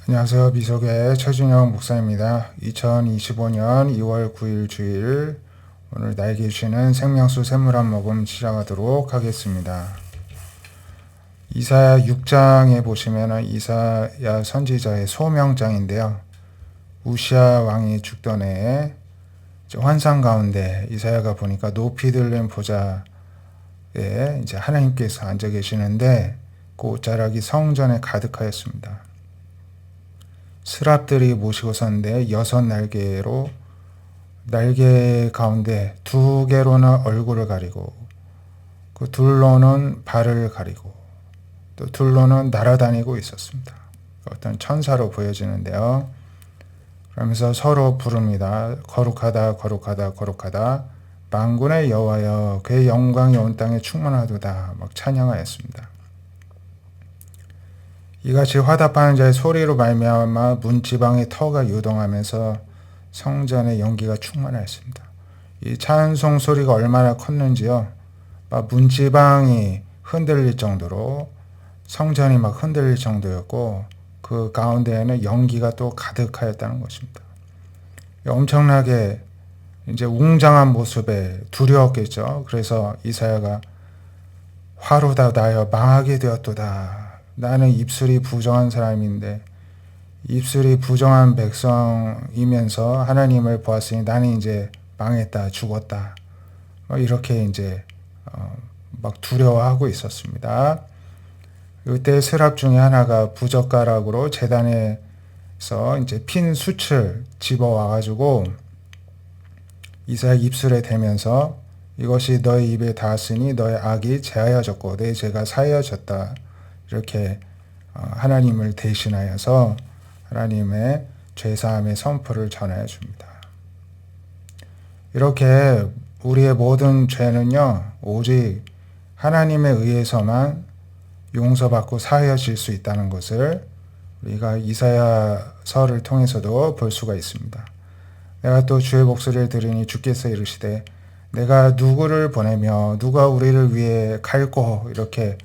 안녕하세요. 미석의 최준영 목사입니다. 2025년 2월 9일 주일, 오늘 나에게 주시는 생명수 샘물 한 모금 시작하도록 하겠습니다. 이사야 6장에 보시면 이사야 선지자의 소명장인데요. 우시아 왕이 죽던 해에 환상 가운데 이사야가 보니까 높이 들린 보좌에 이제 하나님께서 앉아 계시는데 그 옷자락이 성전에 가득하였습니다. 스랍들이 모시고 섰는데 6날개로 날개 가운데 2개로는 얼굴을 가리고 그 둘로는 발을 가리고 또 둘로는 날아다니고 있었습니다. 어떤 천사로 보여지는데요. 그러면서 서로 부릅니다. 거룩하다 거룩하다 거룩하다 만군의 여호와여 그의 영광이 온 땅에 충만하도다 막 찬양하였습니다. 이같이 화답하는 자의 소리로 말미암아 문지방의 터가 요동하면서 성전의 연기가 충만하였습니다. 이 찬송 소리가 얼마나 컸는지요. 막 문지방이 흔들릴 정도로 성전이 막 흔들릴 정도였고 그 가운데에는 연기가 또 가득하였다는 것입니다. 엄청나게 이제 웅장한 모습에 두려웠겠죠. 그래서 이사야가 화로다 나여 망하게 되었도다. 나는 입술이 부정한 사람인데 입술이 부정한 백성이면서 하나님을 보았으니 나는 이제 망했다, 죽었다. 이렇게 이제 막 두려워하고 있었습니다. 이때 스랍 중에 하나가 부젓가락으로 제단에서 이제 핀 숯을 집어와가지고 이사야 입술에 대면서 이것이 너의 입에 닿았으니 너의 악이 제하여졌고 내 죄가 사하여졌다. 이렇게 하나님을 대신하여서 하나님의 죄사함의 선포를 전하여 줍니다. 이렇게 우리의 모든 죄는요, 오직 하나님에 의해서만 용서받고 사하여질 수 있다는 것을 우리가 이사야서를 통해서도 볼 수가 있습니다. 내가 또 주의 목소리를 들으니 주께서 이르시되 내가 누구를 보내며 누가 우리를 위해 갈고 이렇게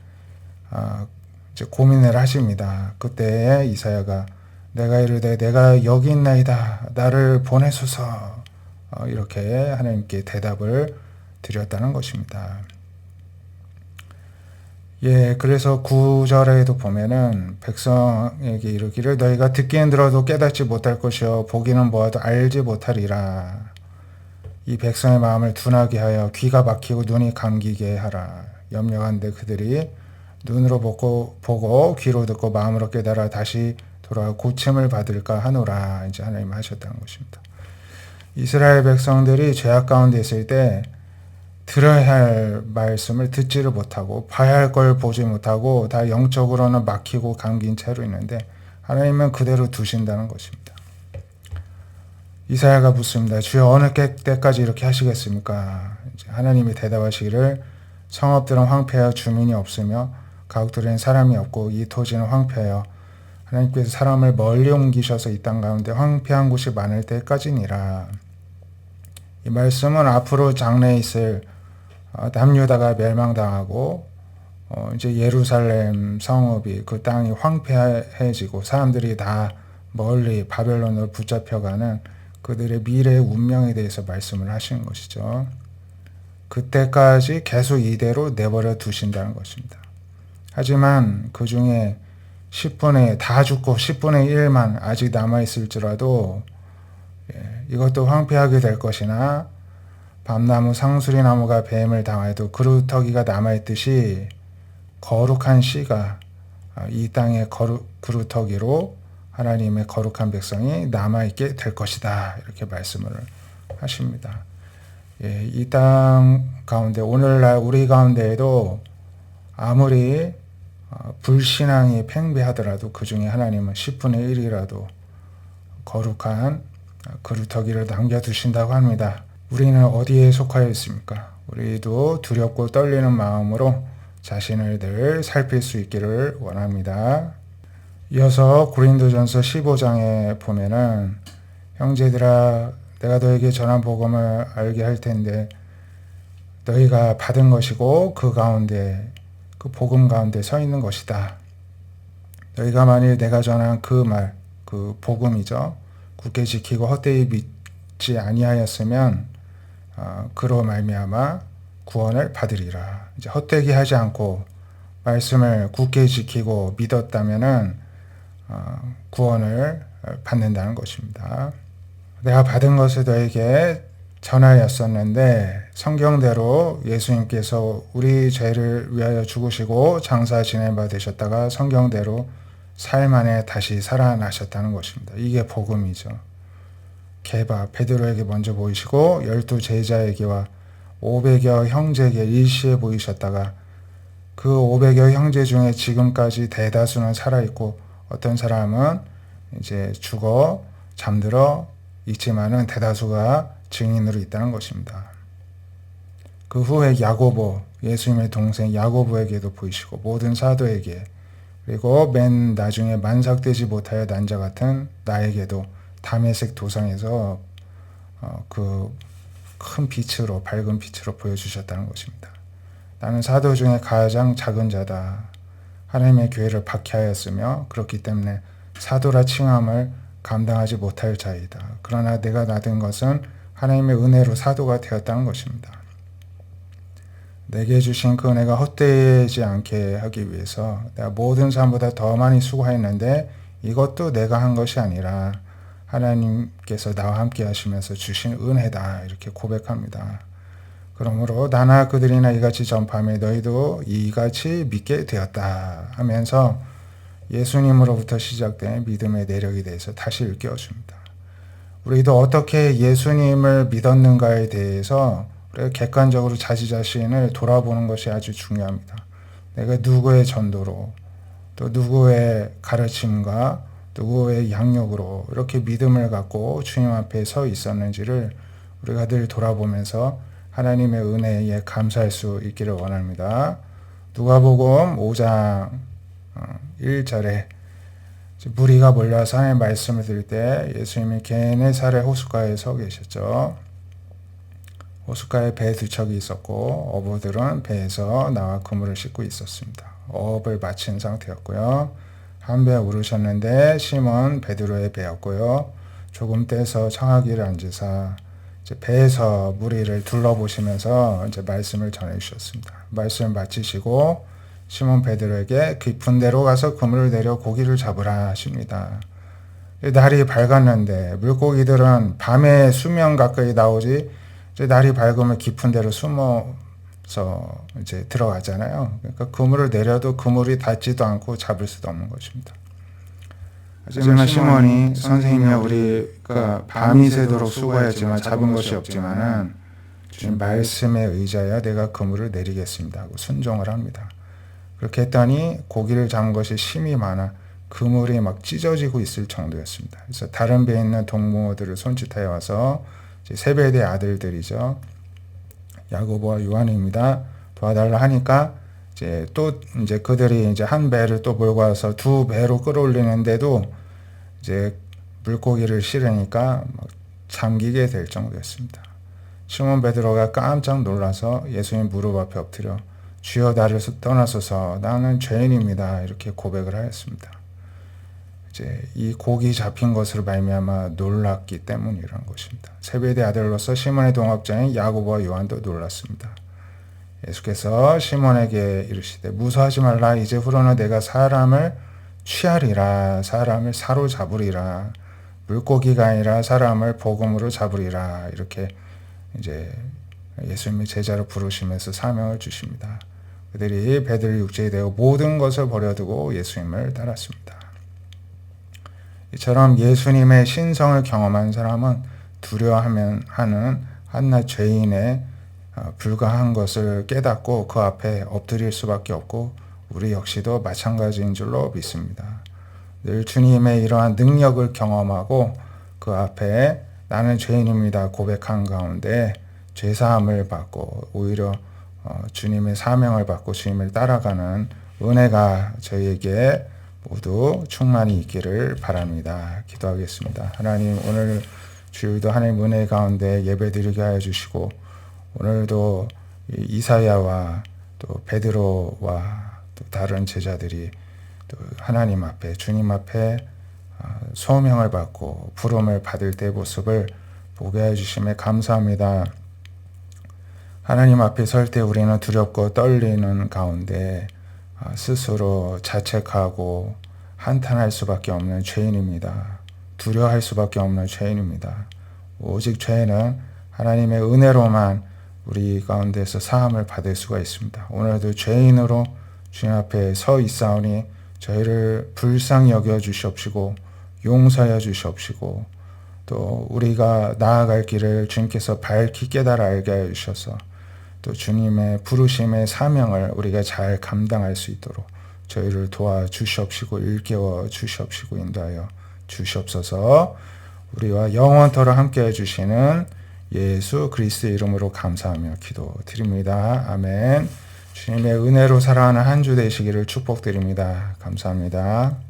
이제 고민을 하십니다. 그때 이사야가 내가 이르되 내가 여기 있나이다 나를 보내소서 이렇게 하나님께 대답을 드렸다는 것입니다. 그래서 9절에도 보면은 백성에게 이르기를 너희가 듣기는 들어도 깨닫지 못할 것이요 보기는 보아도 알지 못하리라. 이 백성의 마음을 둔하게 하여 귀가 막히고 눈이 감기게 하라. 염려한데 그들이 눈으로 보고 귀로 듣고 마음으로 깨달아 다시 돌아와 고침을 받을까 하노라. 이제 하나님 하셨다는 것입니다. 이스라엘 백성들이 죄악 가운데 있을 때 들어야 할 말씀을 듣지를 못하고 봐야 할 걸 보지 못하고 다 영적으로는 막히고 감긴 채로 있는데 하나님은 그대로 두신다는 것입니다. 이사야가 묻습니다. 주여 어느 때까지 이렇게 하시겠습니까? 이제 하나님이 대답하시기를 성읍들은 황폐하여 주민이 없으며 가옥들에는 사람이 없고 이 토지는 황폐하여 하나님께서 사람을 멀리 옮기셔서 이 땅 가운데 황폐한 곳이 많을 때까지니라. 이 말씀은 앞으로 장래에 있을 남유다가 멸망당하고 이제 예루살렘 성읍이 그 땅이 황폐해지고 사람들이 다 멀리 바벨론으로 붙잡혀가는 그들의 미래의 운명에 대해서 말씀을 하시는 것이죠. 그때까지 계속 이대로 내버려 두신다는 것입니다. 하지만 그 중에 10분의 다 죽고 10분의 1만 아직 남아있을지라도 이것도 황폐하게 될 것이나 밤나무 상수리나무가 뱀을 당하여도 그루터기가 남아있듯이 거룩한 씨가 이 땅의 그루터기로 하나님의 거룩한 백성이 남아있게 될 것이다. 이렇게 말씀을 하십니다. 이 땅 가운데 오늘날 우리 가운데에도 아무리 불신앙이 팽배하더라도 그 중에 하나님은 10분의 1이라도 거룩한 그루터기를 남겨두신다고 합니다. 우리는 어디에 속하여 있습니까? 우리도 두렵고 떨리는 마음으로 자신을 늘 살필 수 있기를 원합니다. 이어서 고린도전서 15장에 보면은 형제들아 내가 너에게 전한 복음을 알게 할 텐데 너희가 받은 것이고 그 가운데 그 복음 가운데 서 있는 것이다. 너희가 만일 내가 전한 그 말 그 복음이죠. 굳게 지키고 헛되이 믿지 아니하였으면 그로 말미암아 구원을 받으리라. 이제 헛되게 하지 않고 말씀을 굳게 지키고 믿었다면은 구원을 받는다는 것입니다. 내가 받은 것을 너에게 전하였었는데 성경대로 예수님께서 우리 죄를 위하여 죽으시고 장사 지낸 바 되셨다가 성경대로 사흘 만에 다시 살아나셨다는 것입니다. 이게 복음이죠. 개바 베드로에게 먼저 보이시고 12 제자에게와 500여 형제에게 일시에 보이셨다가 그 500여 형제 중에 지금까지 대다수는 살아있고 어떤 사람은 이제 죽어 잠들어 있지만은 대다수가 증인으로 있다는 것입니다. 그 후에 야고보, 예수님의 동생 야고보에게도 보이시고 모든 사도에게, 그리고 맨 나중에 만삭되지 못하여 난 자 같은 나에게도 다메섹 도상에서 그 큰 빛으로, 밝은 빛으로 보여주셨다는 것입니다. 나는 사도 중에 가장 작은 자다. 하나님의 교회를 박해하였으며 그렇기 때문에 사도라 칭함을 감당하지 못할 자이다. 그러나 내가 나된 것은 하나님의 은혜로 사도가 되었다는 것입니다. 내게 주신 그 은혜가 헛되지 않게 하기 위해서 내가 모든 사람보다 더 많이 수고했는데 이것도 내가 한 것이 아니라 하나님께서 나와 함께 하시면서 주신 은혜다. 이렇게 고백합니다. 그러므로 나나 그들이나 이같이 전파하며 너희도 이같이 믿게 되었다 하면서 예수님으로부터 시작된 믿음의 내력에 대해서 다시 일깨워줍니다. 우리도 어떻게 예수님을 믿었는가에 대해서 우리가 객관적으로 자기 자신을 돌아보는 것이 아주 중요합니다. 내가 누구의 전도로 또 누구의 가르침과 누구의 양육으로 이렇게 믿음을 갖고 주님 앞에 서 있었는지를 우리가 늘 돌아보면서 하나님의 은혜에 감사할 수 있기를 원합니다. 누가복음 5장 1절에 무리가 몰려서 하나님의 말씀을 들을 때 예수님이 게네사렛 호숫가에 서 계셨죠. 호숫가에 배 두 척이 있었고 어부들은 배에서 나와 그물을 씻고 있었습니다. 어업을 마친 상태였고요. 한 배에 오르셨는데 시몬 베드로의 배였고요. 조금 떼서 청하기를 앉으사 이제 배에서 무리를 둘러보시면서 이제 말씀을 전해 주셨습니다. 말씀을 마치시고 시몬 베드로에게 깊은 데로 가서 그물을 내려 고기를 잡으라 하십니다. 날이 밝았는데 물고기들은 밤에 수면 가까이 나오지 이제 날이 밝으면 깊은 데로 숨어서 이제 들어가잖아요. 그러니까 그물을 내려도 그물이 닿지도 않고 잡을 수도 없는 것입니다. 하지만 시몬이 선생님이여 우리가 밤이 새도록 수고하였지만 잡은 것이 없지만은 주님 말씀에 의지하여 내가 그물을 내리겠습니다 하고 순종을 합니다. 그렇게 했더니 고기를 잡은 것이 심이 많아 그물이 막 찢어지고 있을 정도였습니다. 그래서 다른 배에 있는 동무들을 손짓하여 와서 세베대의 아들들이죠. 야고보와 요한입니다. 도와달라 하니까 이제 또 이제 그들이 이제 한 배를 또 몰고 와서 두 배로 끌어올리는데도 이제 물고기를 실으니까 막 잠기게 될 정도였습니다. 시몬 베드로가 깜짝 놀라서 예수님 무릎 앞에 엎드려 주여 나를 떠나소서 나는 죄인입니다 이렇게 고백을 하였습니다. 이제 이 고기 잡힌 것으로 말미암아 놀랐기 때문이라는 것입니다. 세베대 아들로서 시몬의 동업자인 야고보와 요한도 놀랐습니다. 예수께서 시몬에게 이르시되 무서워하지 말라 이제후로는 내가 사람을 취하리라 사람을 사로잡으리라 물고기가 아니라 사람을 복음으로 잡으리라 이렇게 이제 예수님의 제자로 부르시면서 사명을 주십니다. 그들이 배들을 육지에 대고 모든 것을 버려두고 예수님을 따랐습니다. 이처럼 예수님의 신성을 경험한 사람은 두려워하는 한낱 죄인에 불과한 것을 깨닫고 그 앞에 엎드릴 수밖에 없고 우리 역시도 마찬가지인 줄로 믿습니다. 늘 주님의 이러한 능력을 경험하고 그 앞에 나는 죄인입니다 고백한 가운데 죄사함을 받고 오히려 주님의 사명을 받고 주님을 따라가는 은혜가 저희에게 모두 충만히 있기를 바랍니다. 기도하겠습니다. 하나님 오늘 주일도 하나님 은혜 가운데 예배드리게 하여 주시고 오늘도 이사야와 또 베드로와 또 다른 제자들이 또 하나님 앞에 주님 앞에 소명을 받고 부름을 받을 때 모습을 보게 해주심에 감사합니다. 하나님 앞에 설 때 우리는 두렵고 떨리는 가운데 스스로 자책하고 한탄할 수밖에 없는 죄인입니다. 두려워할 수밖에 없는 죄인입니다. 오직 죄는 하나님의 은혜로만 우리 가운데서 사함을 받을 수가 있습니다. 오늘도 죄인으로 주님 앞에 서 있사오니 저희를 불쌍히 여겨 주시옵시고 용서해 주시옵시고 또 우리가 나아갈 길을 주님께서 밝히 깨달아 알게 해 주셔서 또 주님의 부르심의 사명을 우리가 잘 감당할 수 있도록 저희를 도와주시옵시고 일깨워 주시옵시고 인도하여 주시옵소서. 우리와 영원토록 함께해 주시는 예수 그리스도의 이름으로 감사하며 기도드립니다. 아멘. 주님의 은혜로 살아가는 한 주 되시기를 축복드립니다. 감사합니다.